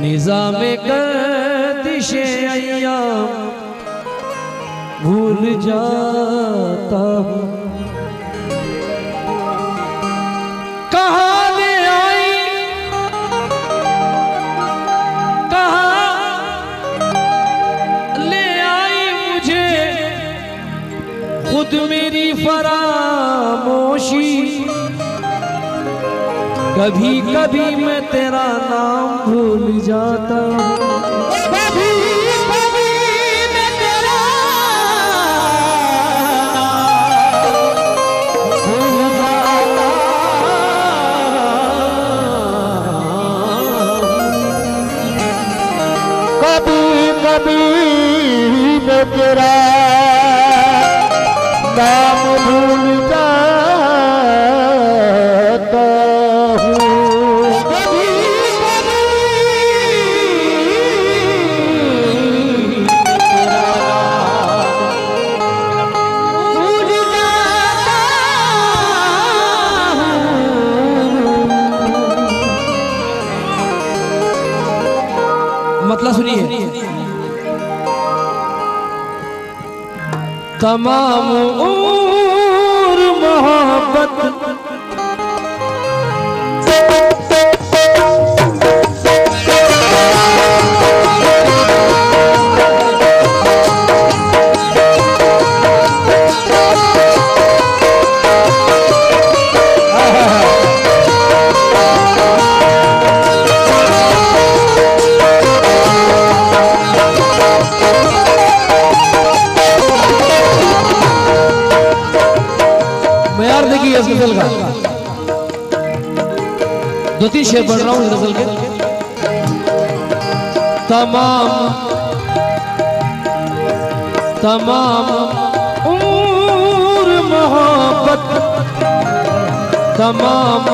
निज़ामे गर्दिशे अय्याम भूल जाता हूँ। कहाँ ले आई, कहाँ ले आई मुझे खुद मेरी फरामोशी। कभी कभी मैं तेरा नाम भूल जाता हूँ। कभी कभी मैं तेरा भूल जाता हूँ। कभी कभी मैं तेरा नाम भूल जाता हूँ। कभी कभी तेरा भूल जाता हूँ। मतलब सुनिए, तमाम उम्र मोहब्बत इस गजल का दो तीन शेर पढ़ रहा हूँ इस गजल के। तमाम उम्र मोहब्बत, तमाम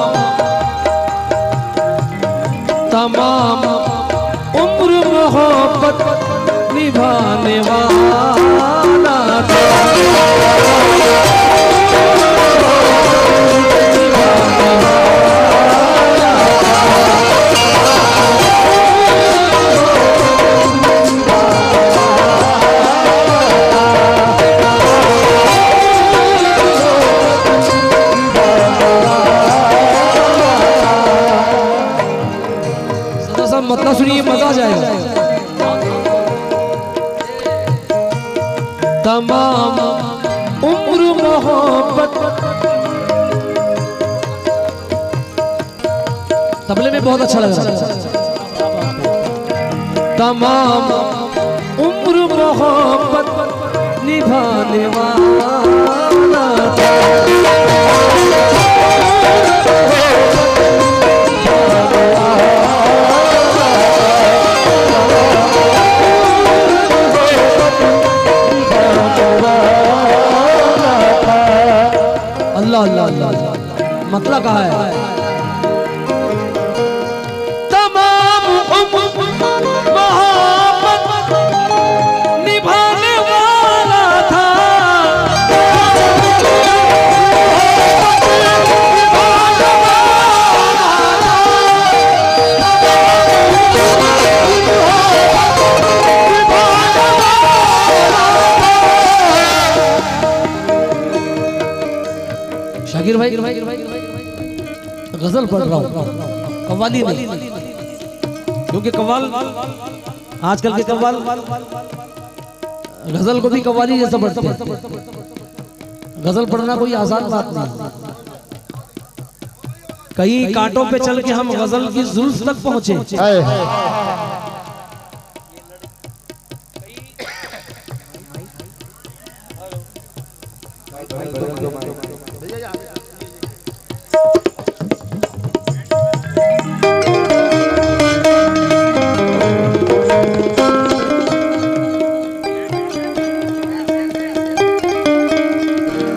उम्र मोहब्बत निभाने वाला था। मतलब सुनिए, मजा आ जाएगा। तमाम उम्र मोहब्बत, तबले में बहुत अच्छा लग रहा है। तमाम उम्र मोहब्बत निभाने वाला था। अल्लाह अल्लाह अल्लाह, मतलब कहा है तमाम मोहब्बत निभाने वाला था। शाकिर भाई गजल पढ़ रहा हूँ, कव्वाली नहीं, क्योंकि कव्वाल आजकल के कव्वाल गजल को भी कव्वाली जैसा पढ़ते हैं। गजल पढ़ना कोई आसान बात नहीं। कई कांटों पे चल के हम गजल की जुल्फ तक पहुंचे।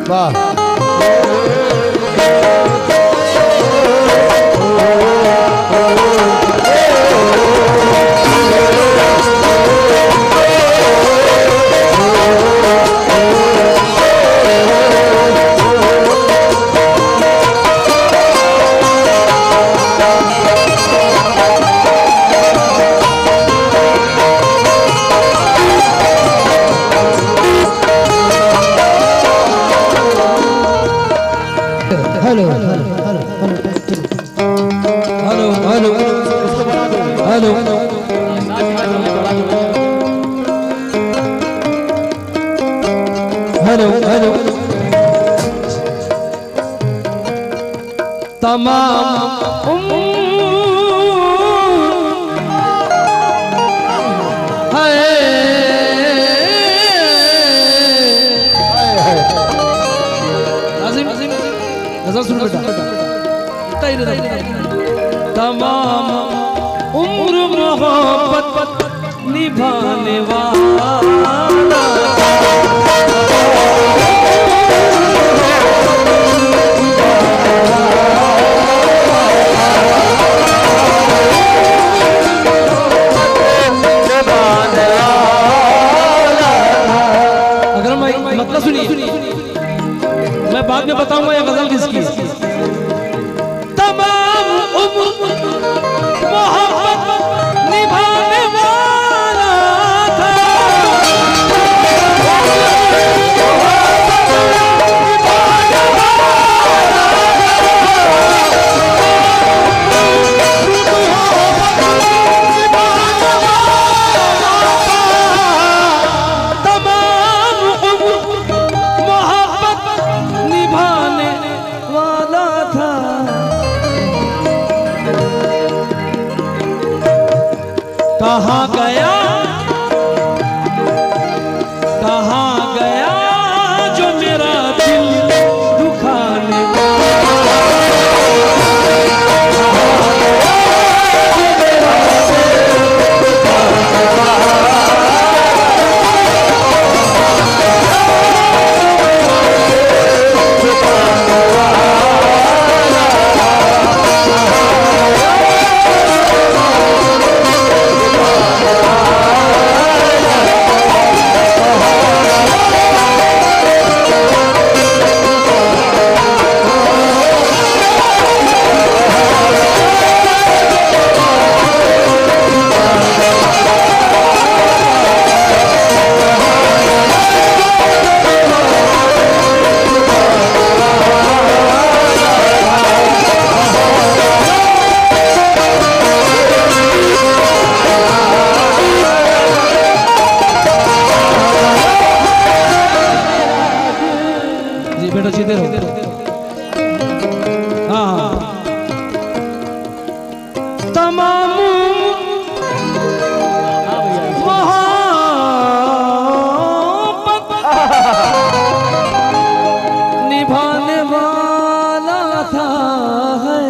वाह हेलो हेलो हेलो तमाम सुन तमाम उम्र मोहब्बत निभाने वाला अगर मैं मतलब सुनिए मैं बाद में बताऊंगा ये गजल किसकी है। तमाम उम्र मोहब्बत निभाने वाला था कहाँ गया जो मेरा दिल दुखाने बेटा सीधे रहो। हाँ तमाम मोहब्बत निभाने वाला था है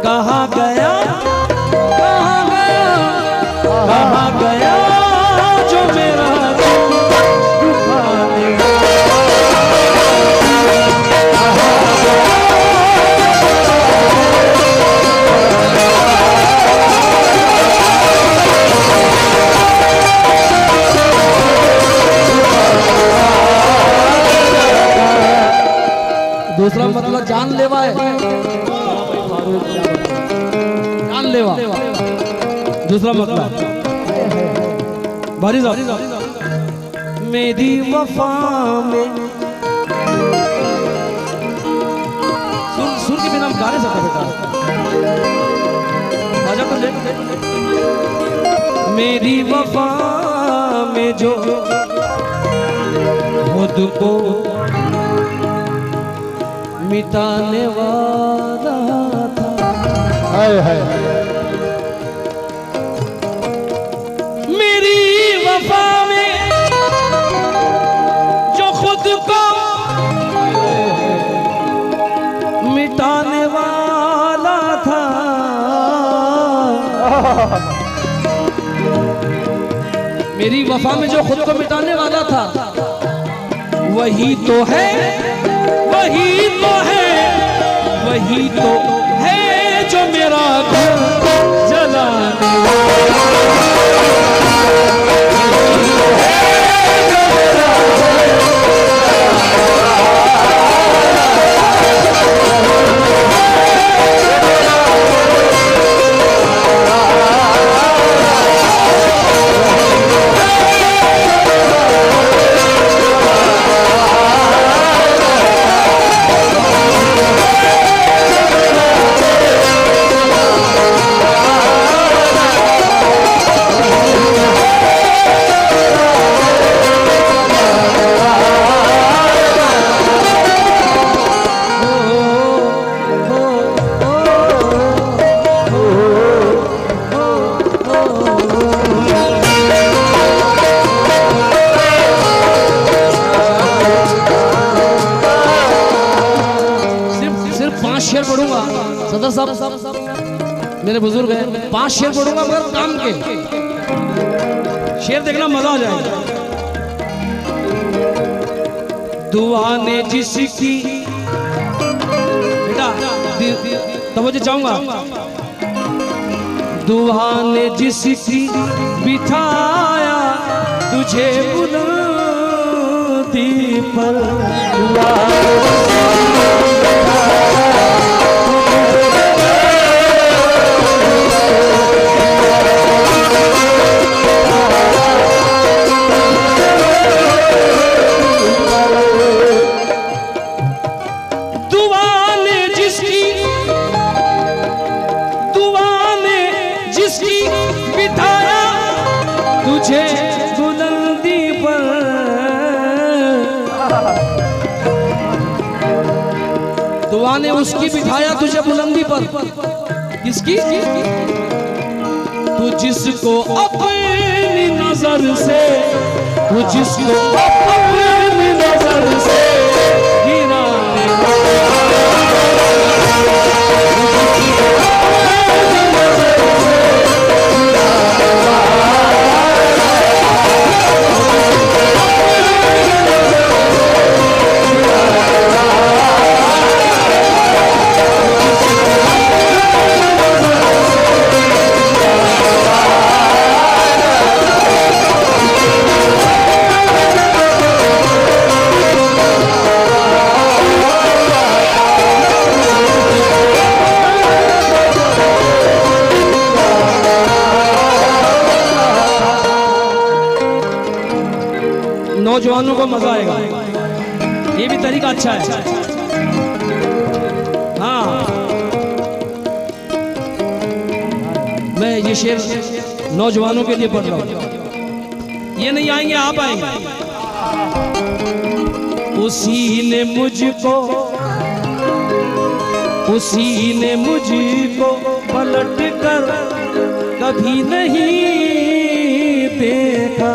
कहाँ गया जो मेरा दूसरा मतलब जानलेवा है, जानलेवा। दूसरा मतलब भारी साहब मेरी वफा में सुर के बिना हम गा नहीं सकते बेटा। राजा को मेरी वफा में जो खुद को मिटाने वाला था हाय हाय मेरी वफा में जो खुद को मिटाने वाला था मेरी वफा में जो खुद को मिटाने वाला था वही तो है जो मेरा घर जलाने सब मेरे बुजुर्ग हैं, 5 शेर पढ़ूंगा मगर काम के शेर, देखना मजा आ जाएगा। दुआ ने जिसकी, बेटा तवज्जो चाहूंगा, दुआ ने जिसकी बिठाया तुझे बुलंदी पर, बुलंदी पर, दुआ ने उसकी बिठाया तुझे बुलंदी पर, किसकी? तू जिसको अपनी नजर से, तू जिसको अपनी नजर से गिराने नौजवानों को मजा आएगा, ये भी तरीका अच्छा है। हाँ, मैं ये शेर नौजवानों के लिए पढ़ रहा हूँ, ये नहीं आएंगे आप आएंगे। उसी ने मुझको पलट कर कभी नहीं देखा,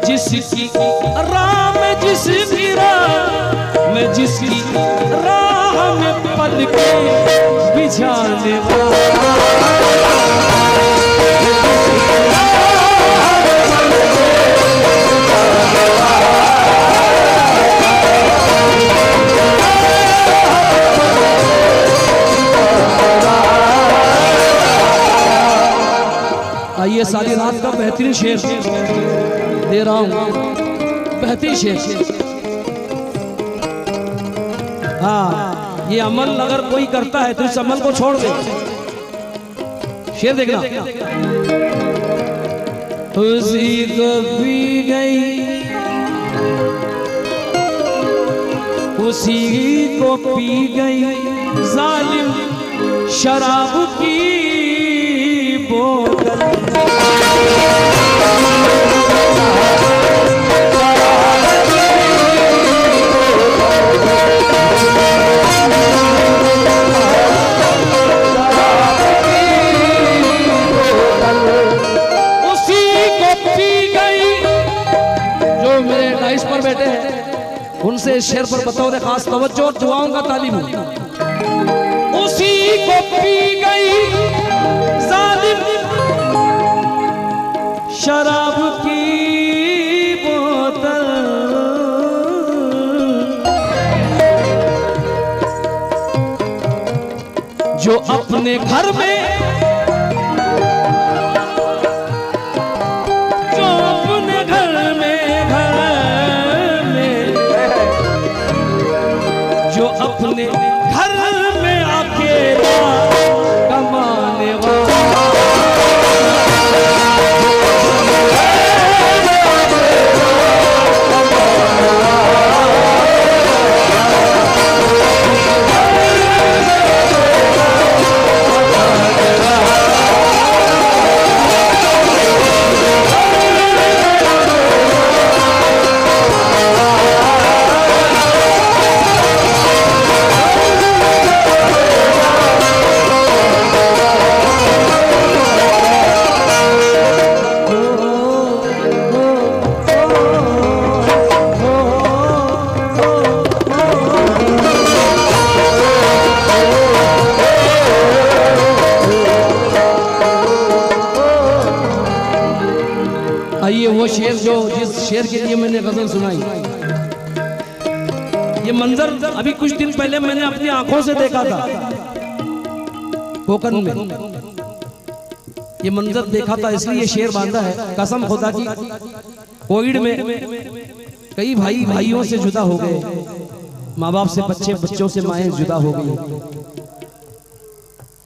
जिसकी राह में जिसकी राह में जिसकी राह में पल के बिछाने वाला, आइए सारी रात का बेहतरीन शेर दे रहा हूं, बेहतरीन शेर। हाँ, ये अमल अगर कोई करता है तो इस अमल को छोड़ दे। शेर देखना, उसी को पी गई, उसी को पी गई जालिम शराब की बोतल, बैठे हैं उनसे इस शेर पर बतौर खास तवज्जो और दुआओं का तालीम हो। उसी को पी गई जालिम शराब की बोतल, जो अपने घर में अपने घर में अकेला कमाने वाला, आइए वो शेर जो जिस शेर के लिए मैंने गजल सुनाई, ये मंजर अभी कुछ दिन पहले मैंने अपनी आंखों से देखा था कोकन में। ये मंजर देखा था इसलिए ये शेर बांधा है। कसम खुदा की, कोविड में कई भाई भाइयों से जुदा हो गए, माँ बाप से बच्चे, बच्चों से माएं जुदा हो गई।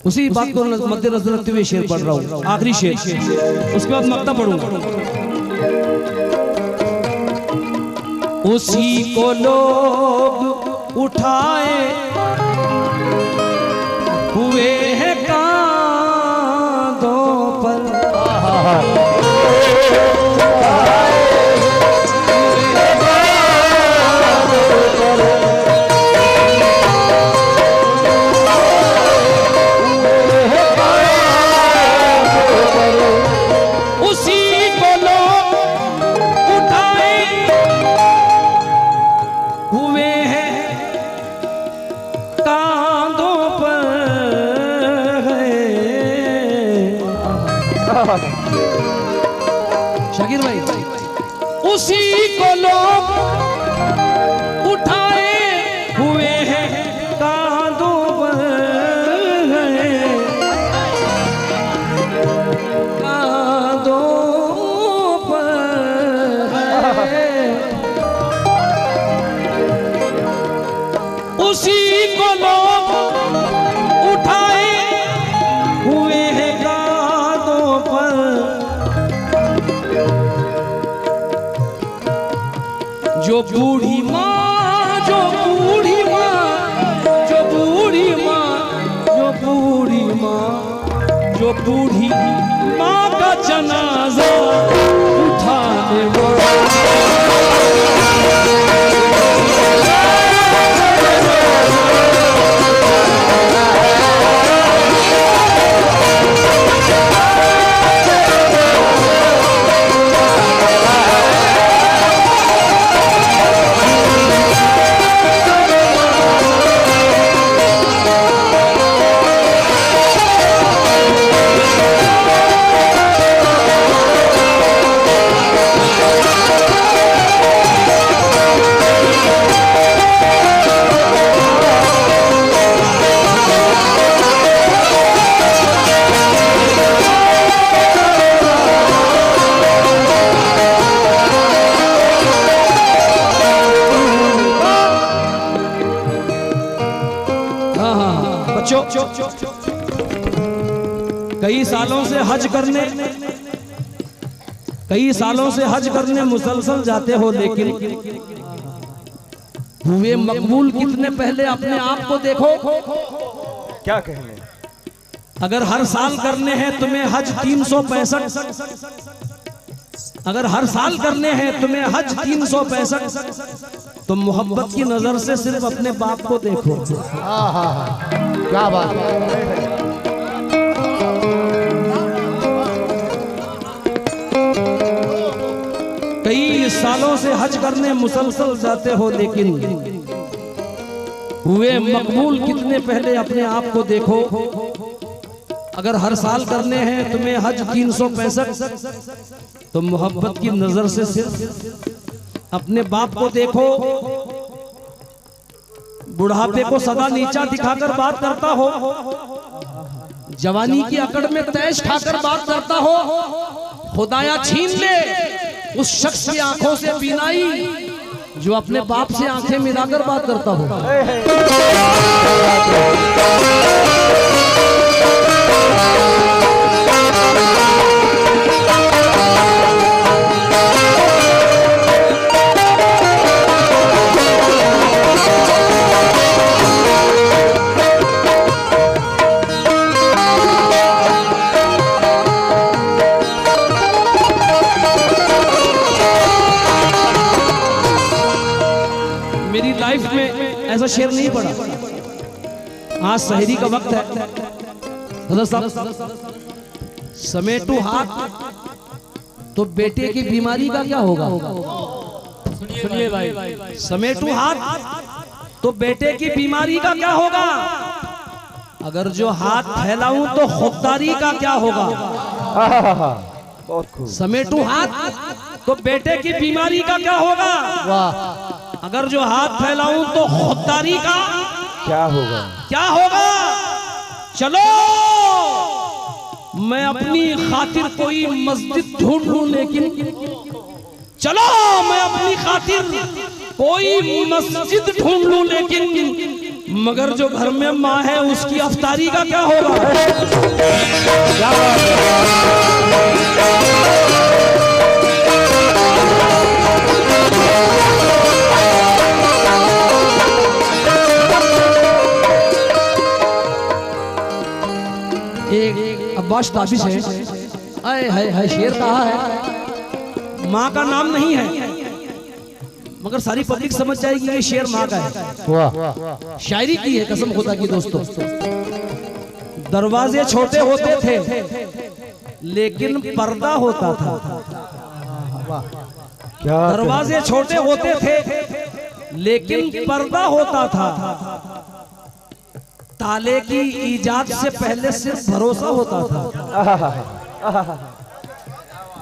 उसी बात को मद्देनजर रखते हुए शेर पढ़ रहा हूँ, आखिरी शेर, उसके बाद मक्ता पढ़ूंगा। उसी को लोग उठाए हुए हैं कांधों पर, शाकिर भाई, उसी को लोग उठाए हुए हैं कांधों पर, कांधों पर, उसी को लोग उठाए हुए हैं कांधों पर, जो बूढ़ी माँ, जो बूढ़ी माँ, जो बूढ़ी माँ, जो बूढ़ी माँ, जो बूढ़ी माँ का जनाजा उठाने वाला, कई सालों से हज करने मुसलसल जाते हो, लेकिन हुए मकबूल कितने पहले अपने आप को देखो। क्या कहने, अगर हर साल करने हैं तुम्हें हज 365, अगर हर साल करने हैं तुम्हें हज 365, तो मोहब्बत की नजर से सिर्फ अपने बाप को देखो। क्या बात है। कई सालों से हज करने मुसलसल जाते हो, लेकिन हुए मकबूल कितने पहले अपने आप को देखो। अगर हर साल करने हैं तुम्हें हज 365, तो मोहब्बत की नजर से सिर्फ अपने बाप को देखो। बुढ़ापे को सदा नीचा दिखाकर बात करता हो, जवानी की अकड़ में तैश खाकर बात करता हो, खुदाया छीन ले उस शख्स की आंखों से बीनाई जो अपने बाप से आंखें मिलाकर बात करता हो। मेरी लाइफ में ऐसा शेर नहीं पड़ा। आज सहरी का वक्त है, समेटू हाथ तो बेटे की बीमारी का क्या होगा। सुनिए भाई, समेटू हाथ तो बेटे की बीमारी का क्या होगा। अगर जो हाथ फैलाऊं तो खुददारी का क्या होगा। बहुत खूब। समेटू हाथ तो बेटे की बीमारी का क्या होगा? वाह, अगर जो हाथ फैलाऊं तो खुददारी का क्या होगा? क्या होगा? चलो मैं अपनी खातिर कोई मस्जिद ढूंढ लूं, लेकिन चलो मैं अपनी खातिर कोई मस्जिद ढूंढ लूं, लेकिन मगर जो घर में माँ है उसकी अफ्तारी का क्या होगा? क्या बात एक अब्बास ताबिश है, आए है शेर कहा है, माँ का नाम नहीं है, मगर सारी पब्लिक समझ जाएगी ये शेर माँ का है। वाह, शायरी की है कसम खुदा की दोस्तों। दरवाजे छोटे होते थे लेकिन पर्दा होता था। क्या दरवाजे छोटे होते थे लेकिन पर्दा होता था। ताले की ईजाद से पहले सिर्फ भरोसा होता था।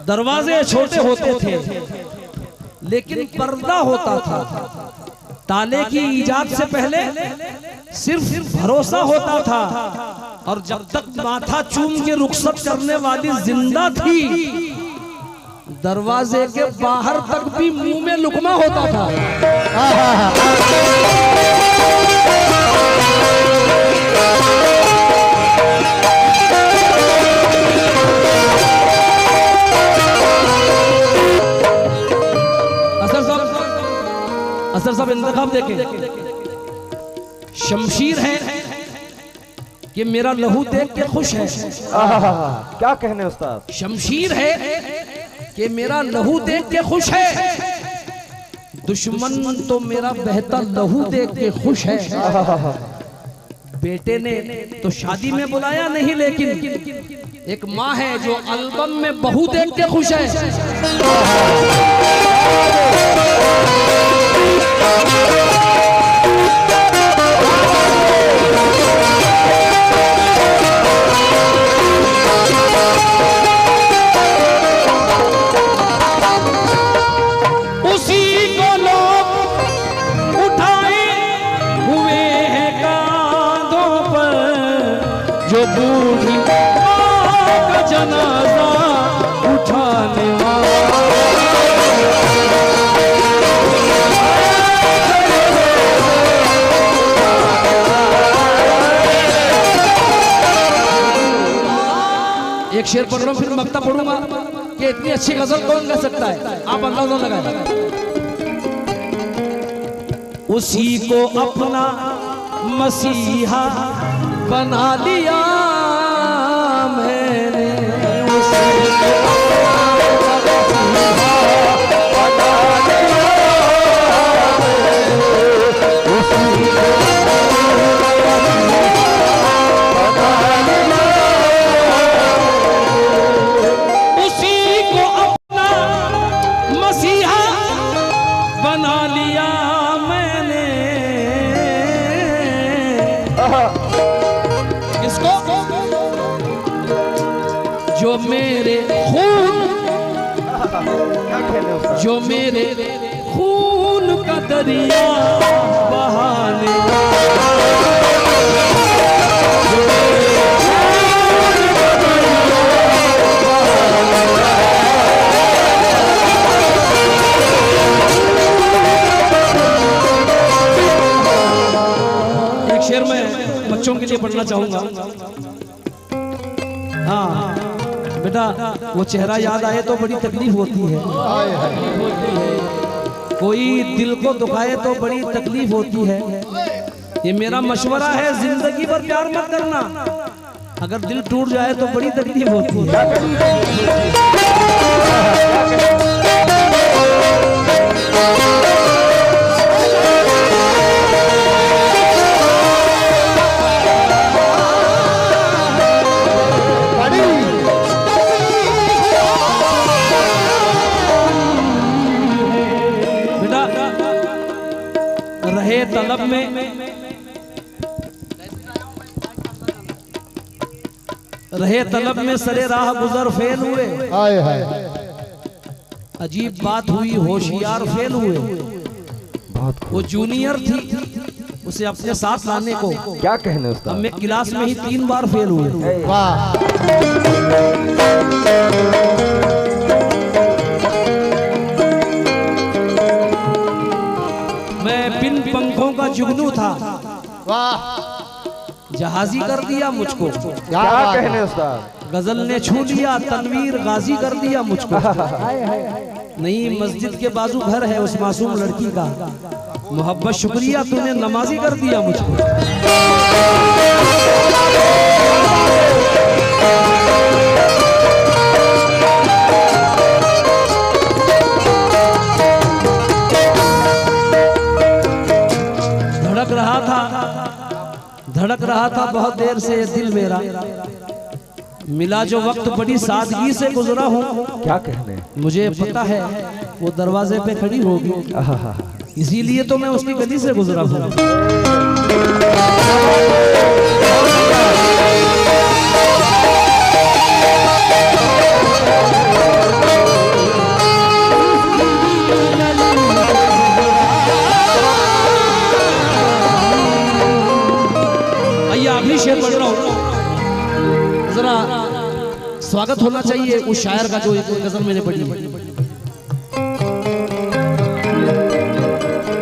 दरवाजे छोटे होते थे लेकिन पर्दा होता था। ताले की ईजाद से पहले सिर्फ भरोसा होता था। और जब तक माथा चूम के रुखसत करने वाली जिंदा थी, दरवाजे के बाहर तक भी मुंह में लुकमा होता था। असर साहब इंतखाब देखें, शमशीर है कि मेरा लहू देख के खुश है। क्या कहने उस्ताद? शमशीर है कि मेरा लहू देख के खुश है। दुश्मन तो मेरा बहता लहू देख के खुश है। बेटे ने तो शादी में बुलाया नहीं, लेकिन एक माँ है जो एल्बम में बहू देख के खुश है। उसी को लोग उठाए हुए हैं कांधों पर, जो बूढ़ी माँ का जनाजा उठाने वाला। एक शेर पढ़ रहा हूं फिर मक्ता पढ़ूंगा कि इतनी अच्छी गजल कौन गा सकता है, आप अंदाजा लगाएं। उसी को अपना मसीहा बना लिया मैंने, उसी को जो मेरे खून, जो मेरे खून का दरिया बहाने, एक शेर मैं बच्चों के लिए पढ़ना चाहूंगा। हाँ बेटा, वो चेहरा याद आए तो बड़ी तकलीफ होती है। कोई दिल को दुखाए तो बड़ी तकलीफ होती है। ये मेरा मशवरा है, जिंदगी भर प्यार मत करना, अगर दिल टूट जाए तो बड़ी तकलीफ होती है। रहे तलब में रहे तलब में सरे राह गुजर फेल हुए। हाय हाय अजीब बात हुई होशियार फेल हुए। बहुत वो जूनियर थी, उसे अपने साथ लाने को क्या कहने उस्ताद। हम क्लास में ही 3 बार फेल हुए। वाह मैं बिन पंखों का जुगनू था, वाह जहाजी कर दिया मुझको। क्या कहने उस्ताद। गजल ने छू लिया, तनवीर गाजी कर दिया मुझको। नई मस्जिद के बाजू घर है उस मासूम लड़की का, मोहब्बत शुक्रिया तूने नमाजी कर दिया मुझको। धड़क रहा था बहुत देर से ये दिल मेरा, मिला जो वक्त बड़ी सादगी से गुजरा हूँ। क्या कहने। मुझे पता है वो दरवाजे पे खड़ी होगी, इसीलिए तो मैं उसकी गली से गुजरा हूँ। आखिरी शेर पढ़ रहा हूँ, जरा स्वागत होना चाहिए उस शायर का जो एक गजल मैंने पढ़ी है।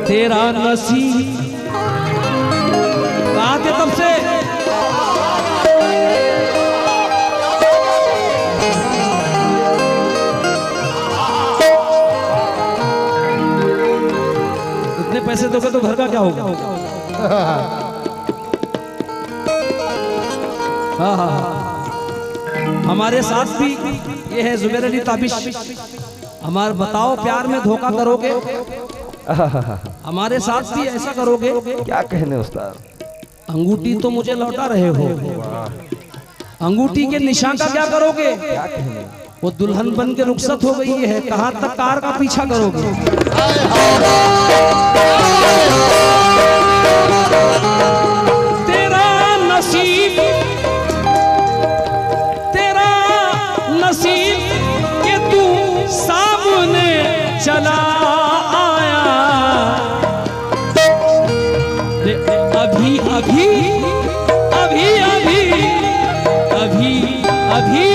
तेरा नसीब कहा थे तब से, इतने पैसे दोगे तो घर का क्या होगा। हाँ हाँ, हमारे साथ भी ये है जुबैर अली ताबिश। हमारे बताओ प्यार में धोखा करोगे, हमारे साथ भी ऐसा करोगे। क्या कहने उस्ताद। अंगूठी तो मुझे लौटा रहे हो, अंगूठी के निशान का क्या करोगे। क्या कहने। वो दुल्हन बन के रुखसत हो गई है, कहाँ तक कार का पीछा करोगे। तेरा नसीब के तू सामने चला आया, अभी अभी अभी अभी अभी अभी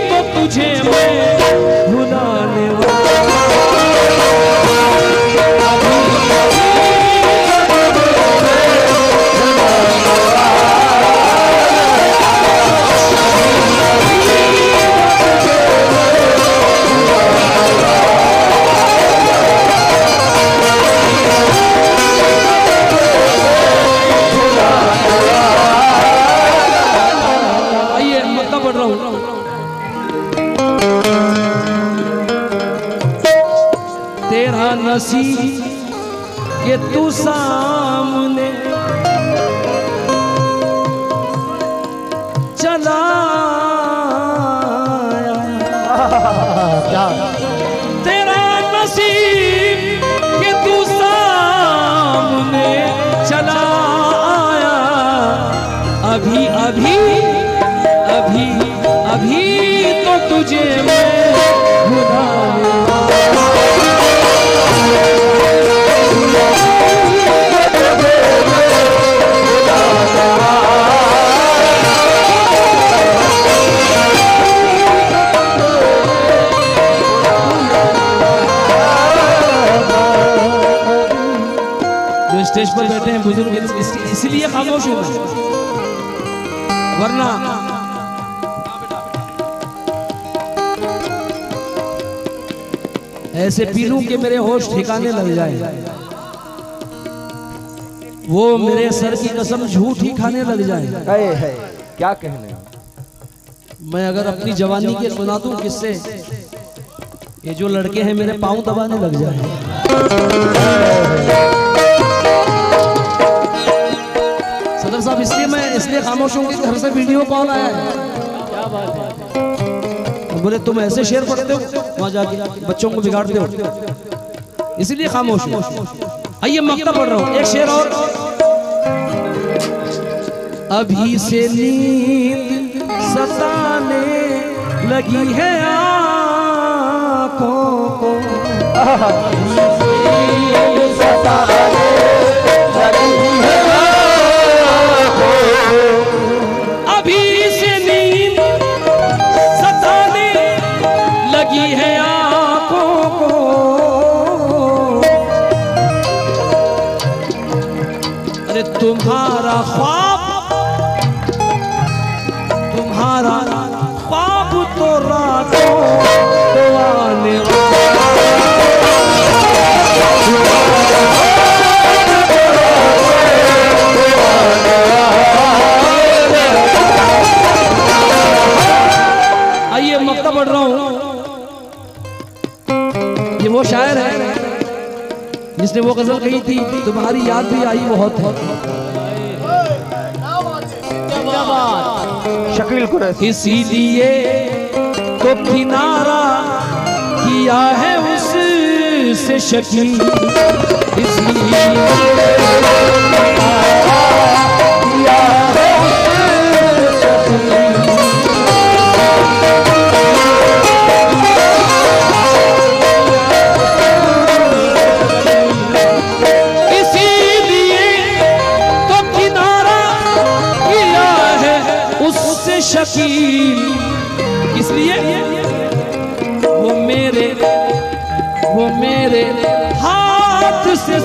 तो तुझे मैं भुलाने वाला। तेरा नसीब के तू सामने चला आया, तेरा नसीब के तू सामने चला आया, अभी अभी अभी अभी तो तुझे मैं भुलाने वाला। जो स्टेज पर बैठे हैं बुजुर्ग, इसीलिए खामोश हूं, वरना ऐसे पीलू के मेरे होश ठिकाने लग जाए, वो मेरे सर की कसम झूठ ही खाने लग जाए। है क्या कहने। मैं अगर अपनी जवानी के सुना दूं किससे, ये जो लड़के हैं मेरे पांव दबाने लग जाए। सदर साहब इसलिए खामोश हूं कि घर से वीडियो कॉल आया है। क्या बात है। बोले तुम ऐसे शेर पढ़ते हो, वहां जाके बच्चों को बिगाड़ते हो, इसलिए खामोश हूं। आइए मक्ता पढ़ रहा हूं, एक शेर और। अभी से नींद सताने लगी है आँखों को। अभी से नींद सताने लगी है आँखों को। अरे तुम्हारा ख्वाब तो रातों तो आने आइए मक्ता पढ़ रहा हूं। ये वो शायर है जिसने वो गजल कही थी, तुम्हारी याद भी आई बहुत है। शकील कुरैशी। इसीलिए तो किनारा किया है उससे शकील, इसलिए किया है शकील, इसलिए वो मेरे हाथ से